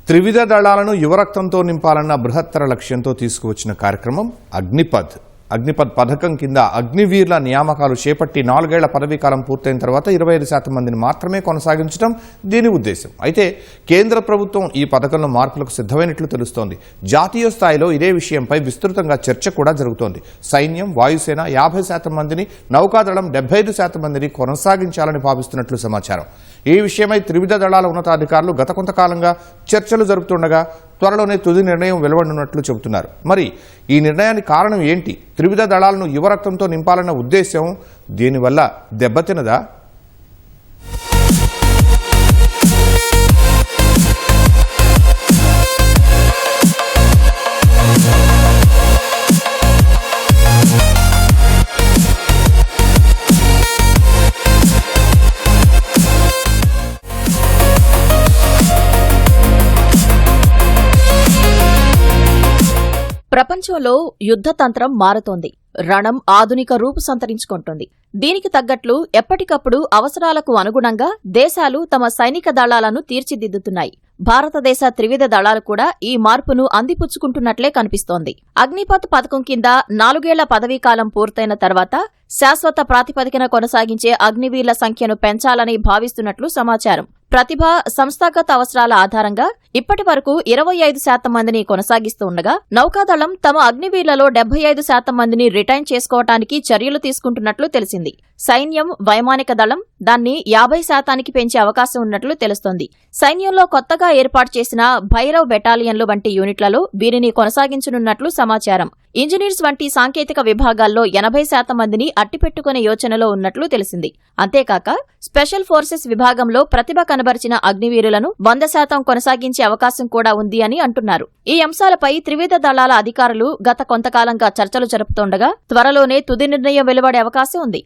త్రివిధ దళాలను యువరక్తంతో నింపాలన్న బృహత్తర లక్ష్యంతో తీసుకువచ్చిన కార్యక్రమం అగ్నిపథ్ పథకం కింద అగ్నివీర్ల నియామకాలు చేపట్టి 4 ఏళ్ల పదవీకాలం పూర్తయిన తర్వాత 25% మందిని మాత్రమే కొనసాగించడం దీని ఉద్దేశం. అయితే కేంద్ర ప్రభుత్వం ఈ పథకంలో మార్పులకు సిద్ధమైనట్లు తెలుస్తోంది. జాతీయ స్థాయిలో ఇదే విషయంపై విస్తృతంగా చర్చ కూడా జరుగుతోంది. సైన్యం, వాయుసేన 50% మందిని, నౌకాదళం 75% మందిని కొనసాగించాలని భావిస్తున్నట్లు సమాచారం. ఈ విషయమై త్రివిధ దళాల ఉన్నతాధికారులు గత కొంతకాలంగా చర్చలు జరుపుతుండగా త్వరలోనే తుది నిర్ణయం వెలువడనున్నట్లు చెబుతున్నారు. మరి ఈ నిర్ణయానికి కారణం ఏంటి? త్రివిధ దళాలను యువరక్తంతో నింపాలన్న ఉద్దేశం దీనివల్ల దెబ్బతినదా? ప్రపంచంలో యుద్ధతంత్రం మారుతోంది. రణం ఆధునిక రూపు సంతరించుకుంటోంది. దీనికి తగ్గట్లు ఎప్పటికప్పుడు అవసరాలకు అనుగుణంగా దేశాలు తమ సైనిక దళాలను తీర్చిదిద్దుతున్నాయి. భారతదేశ త్రివిధ దళాలు కూడా ఈ మార్పును అందిపుచ్చుకుంటున్నట్లే కనిపిస్తోంది. అగ్నిపథ్ పథకం కింద 4 ఏళ్ల పదవీకాలం పూర్తయిన తర్వాత శాశ్వత ప్రాతిపదికన కొనసాగించే అగ్నివీర్ల సంఖ్యను పెంచాలని భావిస్తున్నట్లు సమాచారం. ప్రతిభ, సంస్థాగత అవసరాల ఆధారంగా ఇప్పటి వరకు 25% మందిని కొనసాగిస్తూ ఉండగా నౌకాదళం తమ అగ్నివీర్లలో 75% మందిని రిటైన్ చేసుకోవటానికి చర్యలు తీసుకుంటున్నట్లు తెలిసింది. సైన్యం, వైమానిక దళం దాన్ని 50% పెంచే అవకాశం ఉన్నట్లు తెలుస్తోంది. సైన్యంలో కొత్తగా ఏర్పాటు చేసిన భైరవ్ బెటాలియన్లు వంటి యూనిట్లలో వీరిని కొనసాగించనున్నట్లు సమాచారం. ఇంజనీర్స్ వంటి సాంకేతిక విభాగాల్లో 80% మందిని అట్టిపెట్టుకునే యోచనలో ఉన్నట్లు తెలిసింది. అంతేకాక స్పెషల్ ఫోర్సెస్ విభాగంలో ప్రతిభ కనబరిచిన అగ్నివీరులను 100% కొనసాగించే అవకాశం కూడా ఉంది అని అంటున్నారు. ఈ అంశాలపై త్రివిధ దళాల అధికారులు గత కొంతకాలంగా చర్చలు జరుపుతుండగా త్వరలోనే తుది నిర్ణయం వెలువడే అవకాశం ఉంది.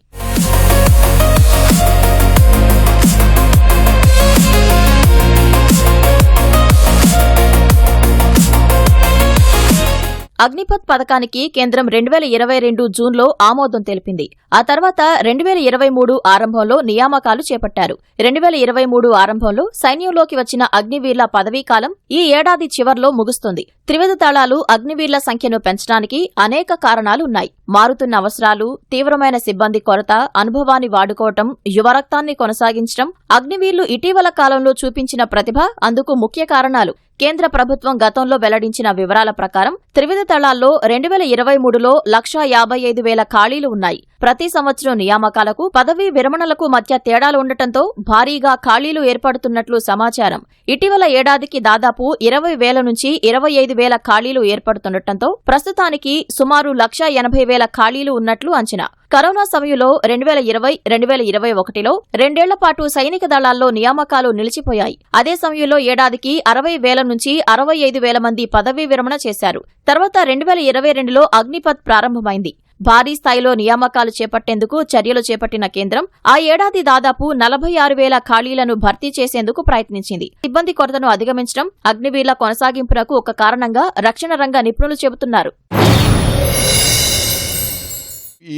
అగ్నిపథ్ పథకానికి కేంద్రం 2022 జూన్లో ఆమోదం తెలిపింది. ఆ తర్వాత 2023 ఆరంభంలో నియామకాలు చేపట్టారు. 2023 ఆరంభంలో సైన్యంలోకి వచ్చిన అగ్నివీర్ల పదవీకాలం ఈ ఏడాది చివర్లో ముగుస్తుంది. త్రివిధ దళాలు అగ్నివీర్ల సంఖ్యను పెంచడానికి అనేక కారణాలున్నాయి. మారుతున్న అవసరాలు, తీవ్రమైన సిబ్బంది కొరత, అనుభవాన్ని వాడుకోవటం, యువరక్తాన్ని కొనసాగించడం, అగ్నివీర్లు ఇటీవల కాలంలో చూపించిన ప్రతిభ అందుకు ముఖ్య కారణాలు. కేంద్ర ప్రభుత్వం గతంలో వెల్లడించిన వివరాల ప్రకారం త్రివిధ దళాల్లో 2023లో 155,000 ఖాళీలు ఉన్నాయి. ప్రతి సంవత్సరం నియామకాలకు, పదవీ విరమణలకు మధ్య తేడాలు ఉండటంతో భారీగా ఖాళీలు ఏర్పడుతున్నట్లు సమాచారం. ఇటీవల ఏడాదికి దాదాపు 20,000 నుంచి 25,000 ఖాళీలు ఏర్పడుతుండటంతో ప్రస్తుతానికి సుమారు 180,000 ఖాళీలు ఉన్నట్లు అంచనా. కరోనా సమయంలో 2020-2021లో 2 ఏళ్ల పాటు సైనిక దళాల్లో నియామకాలు నిలిచిపోయాయి. అదే సమయంలో ఏడాదికి 60,000 నుంచి 65,000 మంది పదవీ విరమణ చేశారు. తర్వాత 2022లో అగ్నిపథ్ ప్రారంభమైంది. భారీ స్థాయిలో నియామకాలు చేపట్టేందుకు చర్యలు చేపట్టిన కేంద్రం ఆ ఏడాది దాదాపు 46,000 ఖాళీలను భర్తీ చేసేందుకు ప్రయత్నించింది. సిబ్బంది కొరతను అధిగమించడం అగ్నివీర్ల కొనసాగింపునకు ఒక కారణంగా రక్షణ రంగ నిపుణులు చెబుతున్నారు.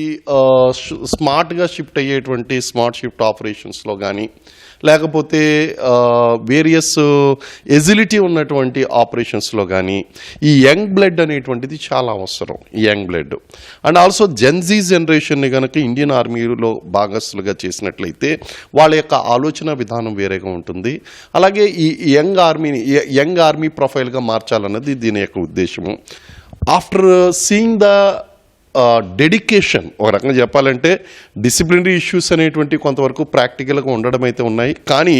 ఈ స్మార్ట్గా షిఫ్ట్ అయ్యేటువంటి స్మార్ట్ షిఫ్ట్ ఆపరేషన్స్లో కానీ, లేకపోతే వేరియస్ ఎజిలిటీ ఉన్నటువంటి ఆపరేషన్స్లో కానీ ఈ యంగ్ బ్లడ్ అనేటువంటిది చాలా అవసరం. ఈ young blood and also Gen Z జనరేషన్ని కనుక ఇండియన్ ఆర్మీలో భాగస్తులుగా చేసినట్లయితే వాళ్ళ యొక్క ఆలోచన విధానం వేరేగా ఉంటుంది. అలాగే ఈ యంగ్ ఆర్మీ ప్రొఫైల్గా మార్చాలన్నది దీని యొక్క ఉద్దేశము. ఆఫ్టర్ సీయింగ్ ద డెడికేషన్, ఒక రకంగా చెప్పాలంటే డిసిప్లినరీ ఇష్యూస్ అనేటువంటి కొంతవరకు ప్రాక్టికల్గా ఉండడం అయితే ఉన్నాయి. కానీ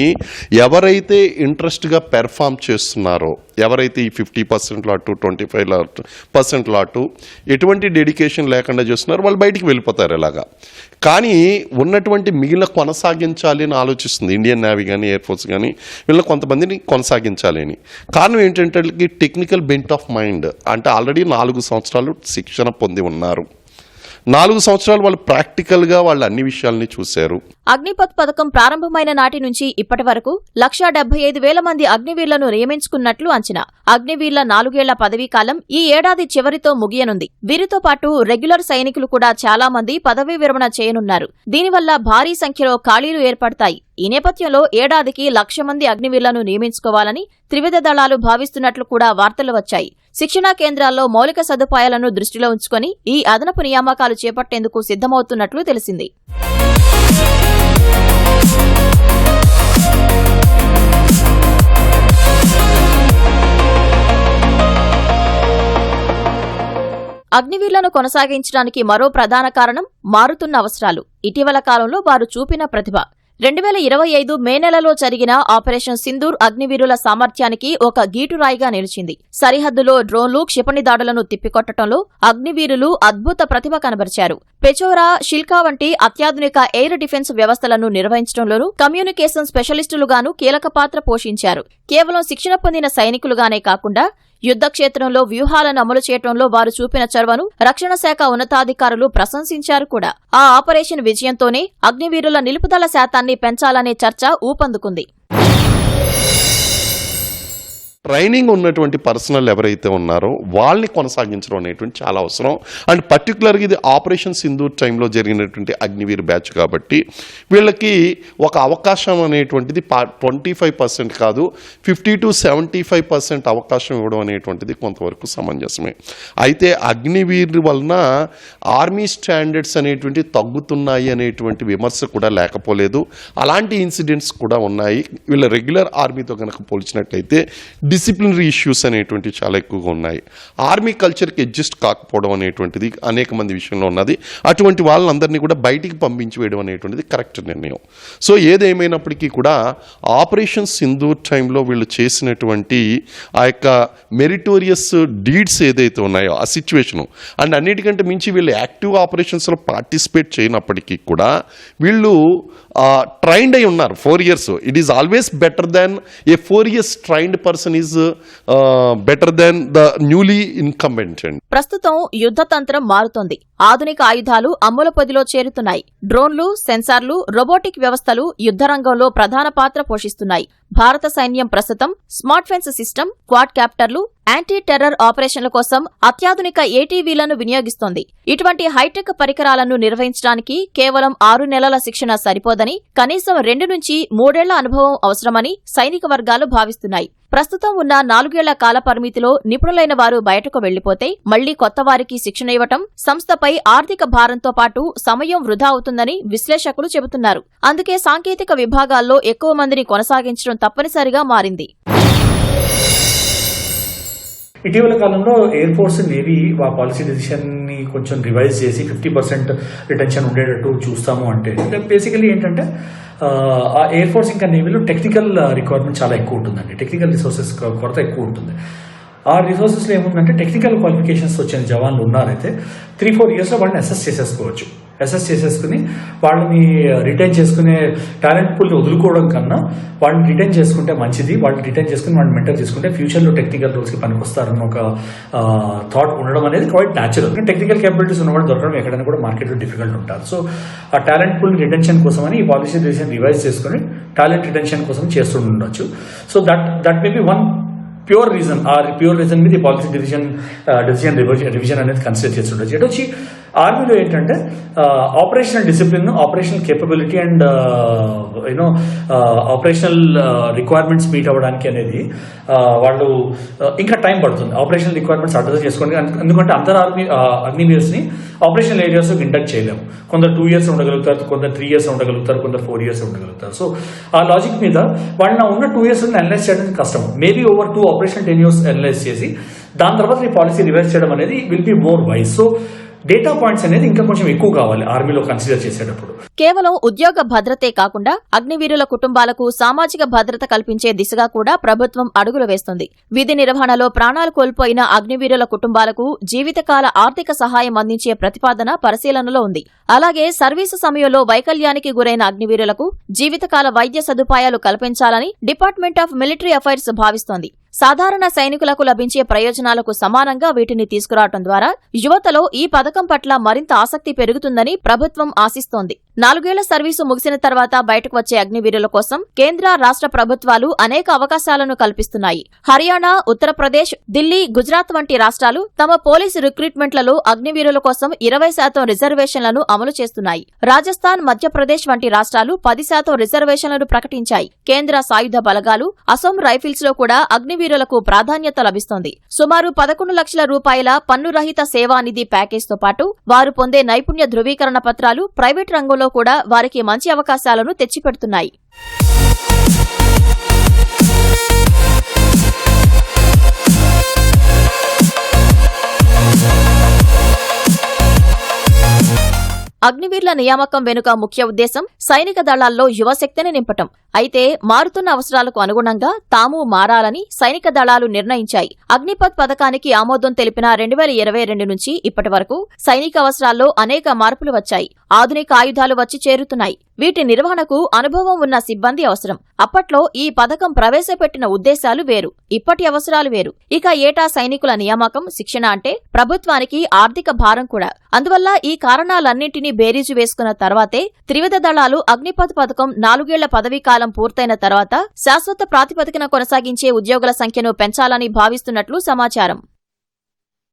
ఎవరైతే ఇంట్రెస్ట్గా పెర్ఫామ్ చేస్తున్నారో, ఎవరైతే ఈ 50% లాటు, 25% లాటు ఎటువంటి డెడికేషన్ లేకుండా చేస్తున్నారో వాళ్ళు బయటికి వెళ్ళిపోతారు ఇలాగా. కానీ ఉన్నటువంటి మిగిలిన కొనసాగించాలి అని ఆలోచిస్తుంది ఇండియన్ నేవీ కానీ, ఎయిర్ ఫోర్స్ కానీ, వీళ్ళని కొంతమందిని కొనసాగించాలి అని. కారణం ఏంటంటే టెక్నికల్ బెంట్ ఆఫ్ మైండ్, అంటే ఆల్రెడీ 4 సంవత్సరాలు శిక్షణ పొంది ఉన్నారు. 4 సంవత్సరాలు వాళ్ళు ప్రాక్టికల్గా వాళ్ళు అన్ని విషయాల్ని చూశారు. అగ్నిపథ్ పథకం ప్రారంభమైన నాటి నుంచి ఇప్పటి వరకు 175,000 మంది అగ్నివీర్లను నియమించుకున్నట్లు అంచనా. అగ్నివీర్ల 4 ఏళ్ల పదవీకాలం ఈ ఏడాది చివరితో ముగియనుంది. వీరితో పాటు రెగ్యులర్ సైనికులు కూడా చాలా మంది పదవీ విరమణ చేయనున్నారు. దీనివల్ల భారీ సంఖ్యలో ఖాళీలు ఏర్పడతాయి. ఈ నేపథ్యంలో ఏడాదికి 1,00,000 మంది అగ్నివీరులను నియమించుకోవాలని త్రివిధ దళాలు భావిస్తున్నట్లు కూడా వార్తలు వచ్చాయి. శిక్షణా కేంద్రాల్లో మౌలిక సదుపాయాలను దృష్టిలో ఉంచుకొని ఈ అదనపు నియామకాలు చేపట్టేందుకు సిద్ధమవుతున్నట్లు తెలిసింది. అగ్నివీరులను కొనసాగించడానికి మరో ప్రధాన కారణం మారుతున్న అవసరాలు. ఇటీవల కాలంలో వారు చూపిన ప్రతిభ. 2025 మే నెలలో జరిగిన ఆపరేషన్ సింధూర్ అగ్నివీరుల సామర్థ్యానికి ఒక గీటురాయిగా నిలిచింది. సరిహద్దులో డ్రోన్లు, క్షిపణి దాడులను తిప్పికొట్టడంలో అగ్నివీరులు అద్భుత ప్రతిభ కనబరిచారు. పెచోరా, షిల్కా వంటి అత్యాధునిక ఎయిర్ డిఫెన్స్ వ్యవస్థలను నిర్వహించడంలోనూ కమ్యూనికేషన్ స్పెషలిస్టులుగాను కీలక పాత్ర పోషించారు. కేవలం శిక్షణ పొందిన సైనికులుగానే కాకుండా యుద్ధ క్షేత్రంలో వ్యూహాలను అమలు చేయడంలో వారు చూపిన చొరవను రక్షణ శాఖ ఉన్నతాధికారులు ప్రశంసించారు కూడా. ఆ ఆపరేషన్ విజయంతోనే అగ్నివీరుల నిలుపుదల శాతాన్ని పెంచాలనే చర్చ ఊపందుకుంది. ట్రైనింగ్ ఉన్నటువంటి పర్సనల్ ఎవరైతే ఉన్నారో వాళ్ళని కొనసాగించడం అనేటువంటి చాలా అవసరం. అండ్ పర్టికులర్గా ఇది ఆపరేషన్ సింధూర్ టైంలో జరిగినటువంటి అగ్నివీర్ బ్యాచ్ కాబట్టి వీళ్ళకి ఒక అవకాశం అనేటువంటిది 25% కాదు 50 to 75% అవకాశం ఇవ్వడం అనేటువంటిది కొంతవరకు సమంజసమే. అయితే అగ్నివీర్ వలన ఆర్మీ స్టాండర్డ్స్ అనేటువంటి తగ్గుతున్నాయి అనేటువంటి విమర్శ కూడా లేకపోలేదు. అలాంటి ఇన్సిడెంట్స్ కూడా ఉన్నాయి. వీళ్ళ రెగ్యులర్ ఆర్మీతో కనుక పోల్చినట్లయితే డిసిప్లినరీ ఇష్యూస్ అనేటువంటివి చాలా ఎక్కువగా ఉన్నాయి. ఆర్మీ కల్చర్కి అడ్జస్ట్ కాకపోవడం అనేటువంటిది అనేక మంది విషయంలో ఉన్నది. అటువంటి వాళ్ళందరినీ కూడా బయటికి పంపించి వేయడం అనేటువంటిది కరెక్ట్ నిర్ణయం. సో ఏదేమైనప్పటికీ కూడా ఆపరేషన్ సింధూర్ టైంలో వీళ్ళు చేసినటువంటి ఆ యొక్క మెరిటోరియస్ డీడ్స్ ఏదైతే ఉన్నాయో ఆ సిచ్యువేషను అండ్ అన్నిటికంటే మించి వీళ్ళు యాక్టివ్ ఆపరేషన్స్లో పార్టిసిపేట్ చేయనప్పటికీ కూడా వీళ్ళు ట్రైన్డ్ అయి ఉన్నారు 4 years. It is always better than A 4 years trained person is better than the newly incumbent. ప్రస్తుతం యుద్ధతంత్రం మారుతోంది. ఆధునిక ఆయుధాలు అమ్ముల పొదిలో చేరుతున్నాయి. డ్రోన్లు, సెన్సార్లు, రోబోటిక్ వ్యవస్థలు యుద్ధరంగంలో ప్రధాన పాత్ర పోషిస్తున్నాయి. భారత సైన్యం ప్రస్తుతం స్మార్ట్ ఫెన్స్ సిస్టమ్, క్వాడ్ క్యాప్టర్లు, యాంటీ టెర్రర్ ఆపరేషన్ల కోసం అత్యాధునిక ఏటీవీలను వినియోగిస్తోంది. ఇటువంటి హైటెక్ పరికరాలను నిర్వహించడానికి కేవలం 6 నెలల శిక్షణ సరిపోదని, కనీసం 2 నుంచి 3 ఏళ్ల అనుభవం అవసరమని సైనిక వర్గాలు భావిస్తున్నాయి. ప్రస్తుతం ఉన్న 4 ఏళ్ల కాల పరిమితిలో నిపుణులైన వారు బయటకు వెళ్లిపోతే మళ్లీ కొత్త వారికి శిక్షణ ఇవ్వటం సంస్థపై ఆర్థిక భారంతో పాటు సమయం వృధా అవుతుందని విశ్లేషకులు చెబుతున్నారు. అందుకే సాంకేతిక విభాగాల్లో ఎక్కువ మందిని కొనసాగించడం తప్పనిసరిగా మారింది. ఇటీవల కాలంలో ఎయిర్ ఫోర్స్, నేవీ ఆ పాలసీ డెసిషన్ ని కొంచెం రివైజ్ చేసి 50% రిటెన్షన్ ఉండేటట్టు చూస్తాము. అంటే బేసికలీ ఏంటంటే ఆ ఎయిర్ ఫోర్స్ ఇంకా నేవీలో టెక్నికల్ రిక్వైర్మెంట్ చాలా ఎక్కువ ఉంటుందండి. టెక్నికల్ రిసోర్సెస్ కొరత ఎక్కువ ఉంటుంది. ఆ రిసోర్సెస్లో ఏముందంటే టెక్నికల్ క్వాలిఫికేషన్స్ వచ్చిన జవాన్లు ఉన్నారైతే 3-4 yearsలో వాళ్ళని అసెస్ చేసేసుకోవచ్చు. అసెస్ చేసేసుకుని వాళ్ళని రిటైన్ చేసుకునే టాలెంట్ పూల్ని వదులుకోవడం కన్నా వాళ్ళని రిటైన్ చేసుకుంటే మంచిది. వాళ్ళని రిటైన్ చేసుకుని వాళ్ళని మెంటర్ చేసుకుంటే ఫ్యూచర్లో టెక్నికల్ రోల్స్కి పనికొస్తారన్న ఒక థాట్ ఉండడం అనేది క్వైట్ న్యాచురల్. టెక్నికల్ క్యాపబిలిటీస్ ఉన్నవాళ్ళు దొరకడం ఎక్కడైనా కూడా మార్కెట్లో డిఫికల్ట్ ఉంటారు. సో ఆ టాలెంట్ పూల్ రిటెన్షన్ కోసమని ఈ పాలసీ డెసిషన్ రివైజ్ చేసుకుని టాలెంట్ రిటెన్షన్ కోసం చేస్తుండొచ్చు. So that may be one pure reason. ఆ ప్యూర్ రీజన్ మీద ఈ పాలసీ డెసిషన్ రివిజన్ అనేది కన్సిడర్ చేస్తుండొచ్చు. ఇటు వచ్చి ఆర్మీలో ఏంటంటే operational discipline, operational capability and you know operational requirements meet అవ్వడానికి అనేది వాళ్ళు ఇంకా టైం పడుతుంది. ఆపరేషనల్ రిక్వైర్మెంట్స్ అడ్రస్ చేసుకోండి. ఎందుకంటే అందరు అగ్నివీర్స్ని ఆపరేషనల్ ఏరియాస్లో ఇండక్ట్ చేయలేము. కొందరు 2 years ఉండగలుగుతారు, కొందరు 3 years ఉండగలుగుతారు, కొందరు 4 years ఉండగలుగుతారు. సో ఆ లాజిక్ మీద వాళ్ళని ఉన్న 2 years అనలైజ్ చేయడం కష్టం. Maybe over 2 operational tenures analyse చేసి దాని తర్వాత ఈ పాలసీ రివైజ్ చేయడం అనేది will be more wise. So data points అనేది ఇంకా కొంచెం ఎక్కువ కావాలి ఆర్మీలో కన్సిడర్ చేసేటప్పుడు. కేవలం ఉద్యోగ భద్రతే కాకుండా అగ్నివీరుల కుటుంబాలకు సామాజిక భద్రత కల్పించే దిశగా కూడా ప్రభుత్వం అడుగులు వేస్తుంది. విధి నిర్వహణలో ప్రాణాలు కోల్పోయిన అగ్నివీరుల కుటుంబాలకు జీవితకాల ఆర్థిక సహాయం అందించే ప్రతిపాదన పరిశీలనలో ఉంది. అలాగే సర్వీసు సమయంలో వైకల్యానికి గురైన అగ్నివీరులకు జీవితకాల వైద్య సదుపాయాలు కల్పించాలని డిపార్ట్మెంట్ ఆఫ్ మిలిటరీ అఫైర్స్ భావిస్తోంది. సాధారణ సైనికులకు లభించే ప్రయోజనాలకు సమానంగా వీటిని తీసుకురావడం ద్వారా యువతలో ఈ పథకం పట్ల మరింత ఆసక్తి పెరుగుతుందని ప్రభుత్వం ఆశిస్తోంది. 4 ఏళ్ల సర్వీసు ముగిసిన తర్వాత బయటకు వచ్చే అగ్నివీరుల కోసం కేంద్ర రాష్ట్ర ప్రభుత్వాలు అనేక అవకాశాలను కల్పిస్తున్నాయి. హర్యానా, ఉత్తరప్రదేశ్, ఢిల్లీ, గుజరాత్ వంటి రాష్ట్రాలు తమ పోలీసు రిక్రూట్మెంట్లలో అగ్నివీరుల కోసం 20% రిజర్వేషన్లను అమలు చేస్తున్నాయి. రాజస్థాన్, మధ్యప్రదేశ్ వంటి రాష్ట్రాలు 10% రిజర్వేషన్లను ప్రకటించాయి. కేంద్ర సాయుధ బలగాలు, అసోం రైఫిల్స్ లో కూడా అగ్నివీరులకు ప్రాధాన్యత లభిస్తోంది. సుమారు 11 లక్షల రూపాయల పన్నురహిత సేవానిధి ప్యాకేజ్తో పాటు వారు పొందే నైపుణ్య ధృవీకరణ పత్రాలు ప్రైవేట్ రంగంలో కూడా వారికి మంచి అవకాశాలను తెచ్చిపెడుతున్నాయి. అగ్నివీర్ల నియామకం వెనుక ముఖ్య ఉద్దేశం సైనిక దళాల్లో యువశక్తిని నింపటం. అయితే మారుతున్న అవసరాలకు అనుగుణంగా తాము మారాలని సైనిక దళాలు నిర్ణయించాయి. అగ్నిపథ్ పథకానికి ఆమోదం తెలిపిన 2022 నుంచి ఇప్పటి వరకు సైనిక అవసరాల్లో అనేక మార్పులు వచ్చాయి. ఆధునిక ఆయుధాలు వచ్చి చేరుతున్నాయి. వీటి నిర్వహణకు అనుభవం ఉన్న సిబ్బంది అవసరం. అప్పట్లో ఈ పథకం ప్రవేశపెట్టిన ఉద్దేశాలు వేరు, ఇప్పటి అవసరాలు వేరు. ఇక ఏటా సైనికుల నియామకం, శిక్షణ అంటే ప్రభుత్వానికి ఆర్థిక భారం కూడా. అందువల్ల ఈ కారణాలన్నింటినీ బేరీజు వేసుకున్న తర్వాతే త్రివిధ దళాలు అగ్నిపథ్ పథకం 4 ఏళ్ల పదవీకాలం పూర్తయిన తర్వాత శాశ్వత ప్రాతిపదికన కొనసాగించే ఉద్యోగుల సంఖ్యను పెంచాలని భావిస్తున్నట్లు సమాచారం.